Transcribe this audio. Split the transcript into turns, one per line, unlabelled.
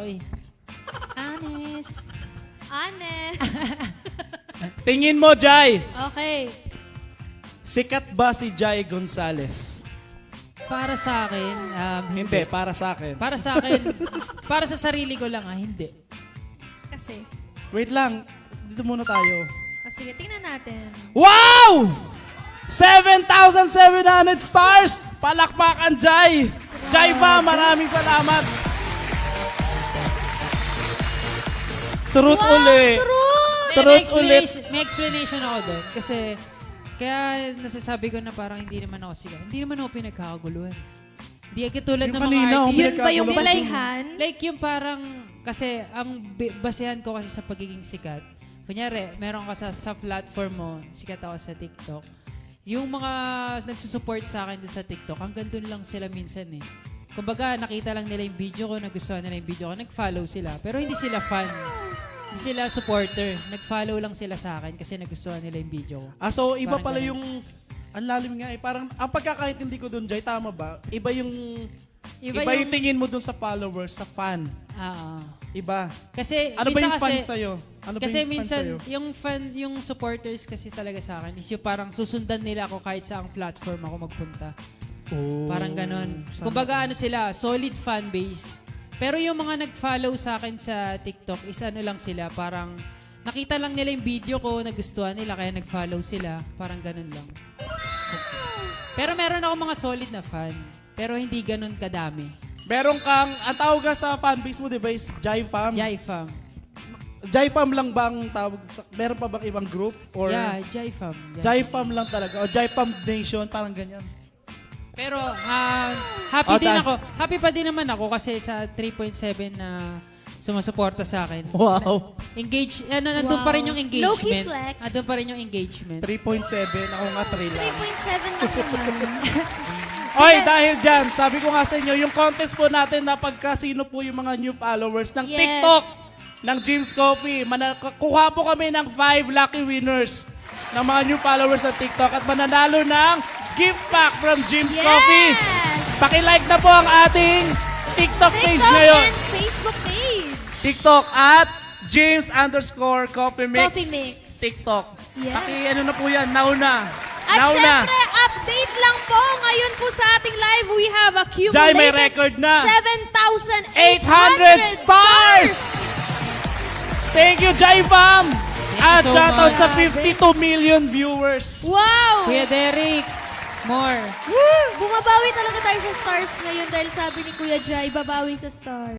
eh. Honest.
Honest.
Tingin mo, Jai,
Okay.
sikat ba si Jai Gonzalez?
Para sa akin,
Hindi, para sa akin.
Para sa akin, para sa sarili ko lang, hindi.
Kasi.
Wait lang, dito muna tayo.
Sige, tingnan natin.
Wow! 7,700 stars! Palakpakan, Jai! Jai Fam, maraming salamat! Truth uli. Truth ulit.
May explanation ako doon. Kasi, kaya nasasabi ko na parang hindi naman ako sikat. Hindi naman ako pinagkakaguluhan. Hindi katulad
Yung
ng mga
kanina,
artist.
Yun ba yung
Pinagkaguluhan.
balayhan?
Like yung parang, kasi ang basehan ko kasi sa pagiging sikat. Kunyari, meron ka sa platform mo, sikat ako sa TikTok. Yung mga nagsusupport sa akin doon sa TikTok, hanggang doon lang sila minsan eh. Kumbaga, nakita lang nila yung video ko, nagustuhan nila yung video ko, nag-follow sila. Pero hindi sila fan. Hindi sila supporter. Nag-follow lang sila sa akin kasi nagustuhan nila yung video ko.
So iba
Parang
pala
ganun.
yung, ang lalim nga eh. Parang, ang pagkakaintindi ko dun, Jai, tama ba? Iba yung tingin mo dun sa followers, sa fan. Iba.
Kasi
Ano ba
minsan
yung fan
kasi-
sa'yo? Ano ba
kasi
yung fan
minsan,
sa'yo?
yung fan, yung supporters kasi talaga sa akin is yung parang susundan nila ako kahit saang platform ako magpunta.
Oh,
Parang ganon.
sana.
Kumbaga ano sila, solid fan base. Pero yung mga nag-follow sa akin sa TikTok is ano lang sila, parang nakita lang nila yung video ko, nagustuhan nila kaya nag-follow sila. Parang ganon lang. Pero meron ako mga solid na fan. Pero hindi ganon kadami.
Meron kang, ang tawag ka sa fanbase mo, di ba, is Jai Fam?
Jai Fam.
Jai Fam lang bang tawag sa, meron pa bang ibang group? Or
Yeah, Jai Fam.
Jai Fam lang talaga? O Jai Fam Nation, parang ganyan.
Pero happy
Oh,
din
ta-
ako. Happy pa din naman ako kasi sa 3.7 na sumusuporta sa akin.
Wow.
Nandun pa rin yung engagement.
Low-key flex.
Nandun pa rin yung engagement.
3.7, ako nga 3 lang.
3.7 lang naman.
Oy, dahil dyan, sabi ko nga sa inyo, yung contest po natin na pagkasino po yung mga new followers ng
Yes.
TikTok ng Jim's Coffee. Kuha po kami ng 5 lucky winners ng mga new followers ng TikTok at mananalo ng gift pack from Jim's Coffee. Paki-like na po ang ating TikTok page
TikTok
ngayon.
and Facebook page.
TikTok at James_Coffee Mix.
Coffee Mix.
TikTok.
Yes.
Paki-ano na po yan, now na.
At
Now na.
syempre, update lang po. Ngayon po sa ating live, we have accumulated
Jai, may record na.
7,800
stars! Thank you, Jai Fam! At
you so
shoutout
much.
sa 52 million viewers.
Wow!
Kuya Derek, more.
Bumabawi talaga tayo sa stars ngayon dahil sabi ni Kuya Jai, babawi sa stars.